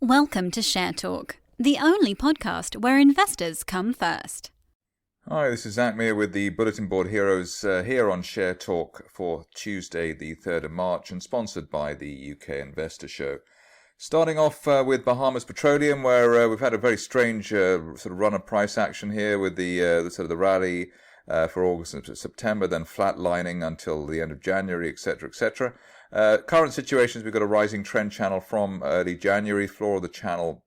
Welcome to Share Talk, the only podcast where investors come first. Hi, this is Zach Meir with the Bulletin Board Heroes here on Share Talk for Tuesday, the 3rd of March, and sponsored by the UK Investor Show. Starting off with Bahamas Petroleum, where we've had a very strange sort of run of price action here with the sort of the rally for August and September, then flatlining until the end of January, etc., etc. Current situations, we've got a rising trend channel from early January, floor of the channel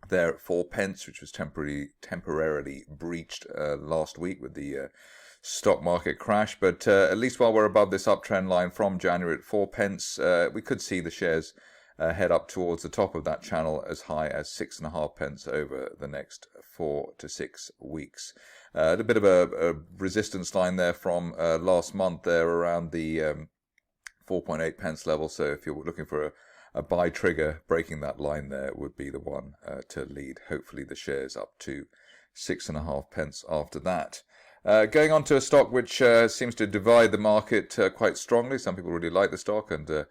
there at 4 pence, which was temporarily breached last week with the stock market crash. But at least while we're above this uptrend line from January at 4 pence, we could see the shares head up towards the top of that channel as high as 6.5 pence over the next 4 to 6 weeks. A bit of a resistance line there from last month there around the 4.8 pence level. So if you're looking for a buy trigger, breaking that line there would be the one to lead. Hopefully the shares up to 6.5 pence after that. Going on to a stock which seems to divide the market quite strongly. Some people really like the stock and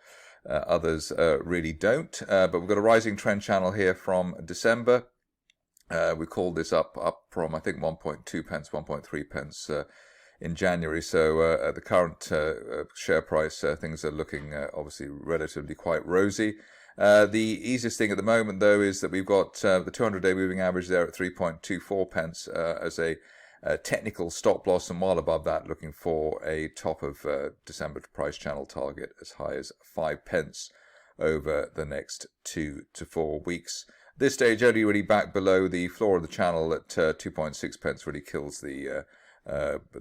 others really don't. But we've got a rising trend channel here from December. We called this up from, I think, 1.2 pence, 1.3 pence in January. So at the current share price, things are looking obviously relatively quite rosy. The easiest thing at the moment, though, is that we've got the 200-day moving average there at 3.24 pence as a technical stop loss, and while above that, looking for a top of December price channel target as high as 5 pence over the next 2 to 4 weeks. This stage, only really back below the floor of the channel at 2.6 pence really kills the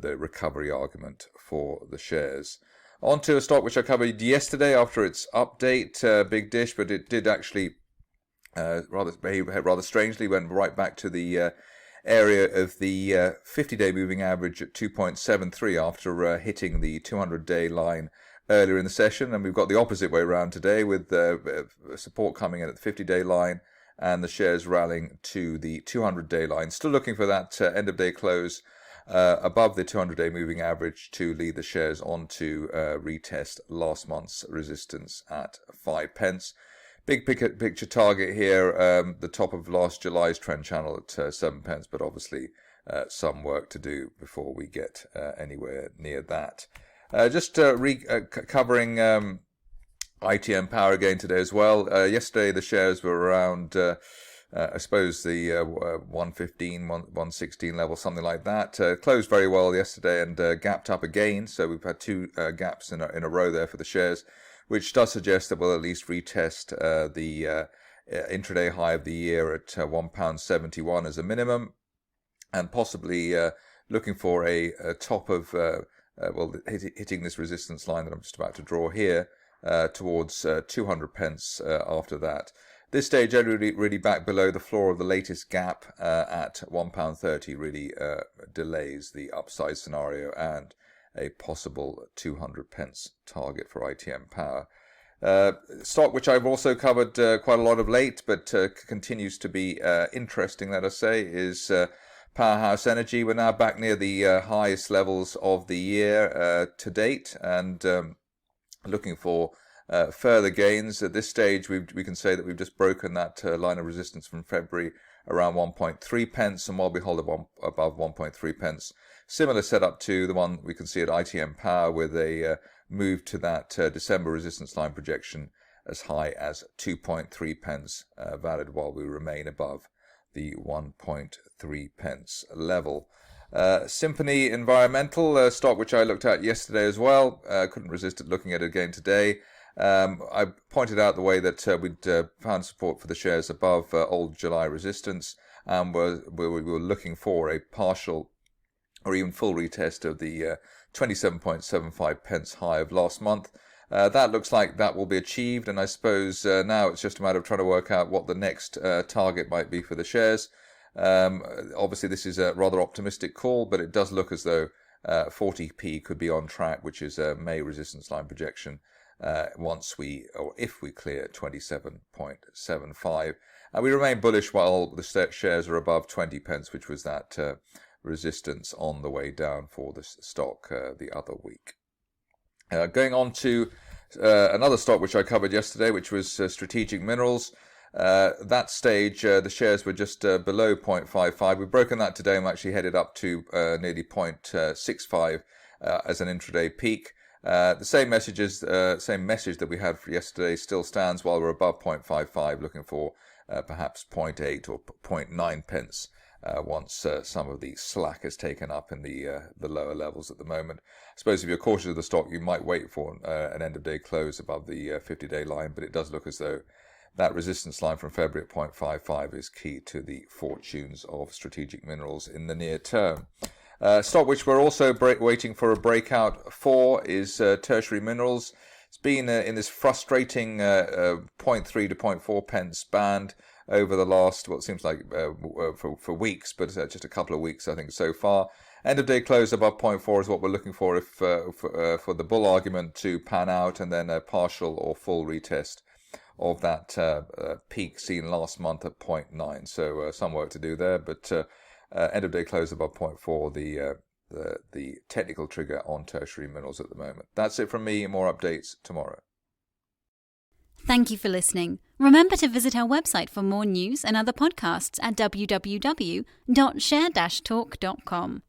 recovery argument for the shares. On to a stock which I covered yesterday after its update, Big Dish, but it did actually behave rather strangely, went right back to the area of the 50-day moving average at 2.73 after hitting the 200-day line earlier in the session. And we've got the opposite way around today with support coming in at the 50-day line and the shares rallying to the 200-day line. Still looking for that end-of-day close above the 200-day moving average to lead the shares on to retest last month's resistance at 5 pence. Big picture target here, the top of last July's trend channel at 7 pence, but obviously some work to do before we get anywhere near that. Just covering ITM Power again today as well. Yesterday the shares were around, I suppose, the 115, 116 level, something like that. Closed very well yesterday and gapped up again. So we've had two gaps in a row there for the shares, which does suggest that we'll at least retest the intraday high of the year at £1.71 as a minimum, and possibly looking for a top of, hitting this resistance line that I'm just about to draw here towards 200 pence after that. This stage only really back below the floor of the latest gap at £1.30 really delays the upside scenario and a possible 200 pence target for ITM Power. Stock which I've also covered quite a lot of late, but continues to be interesting, let us say, is Powerhouse Energy. We're now back near the highest levels of the year to date, and looking for further gains. At this stage, we can say that we've just broken that line of resistance from February around 1.3 pence, and while we hold above 1.3 pence, similar setup to the one we can see at ITM Power with a move to that December resistance line projection as high as 2.3 pence, valid while we remain above the 1.3 pence level. Symphonie Environmental, stock which I looked at yesterday as well. Couldn't resist looking at it again today. I pointed out the way that we'd found support for the shares above old July resistance, and we were looking for a partial or even full retest of the 27.75 pence high of last month. That looks like that will be achieved, and I suppose now it's just a matter of trying to work out what the next target might be for the shares. Obviously this is a rather optimistic call, but it does look as though 40p could be on track, which is a May resistance line projection, if we clear 27.75. And we remain bullish while the shares are above 20 pence, which was that resistance on the way down for the stock the other week. Going on to another stock which I covered yesterday, which was Strategic Minerals. That stage, the shares were just below 0.55. We've broken that today and actually headed up to nearly 0.65 as an intraday peak. The same message that we had for yesterday still stands while we're above 0.55, looking for perhaps 0.8 or 0.9 pence once some of the slack is taken up in the lower levels at the moment. I suppose if you're cautious of the stock, you might wait for an end-of-day close above the 50-day line, but it does look as though that resistance line from February at 0.55 is key to the fortunes of strategic minerals in the near term. Stock which we're also waiting for a breakout for is tertiary minerals. It's been in this frustrating 0.3 to 0.4 pence band over the last, what seems like for weeks, but just a couple of weeks, I think, so far. End of day close above 0.4 is what we're looking for if for the bull argument to pan out, and then a partial or full retest of that peak seen last month at 0.9. So some work to do there, but end of day close above 0.4, the technical trigger on tertiary minerals at the moment. That's it from me. More updates tomorrow. Thank you for listening. Remember to visit our website for more news and other podcasts at www.share-talk.com.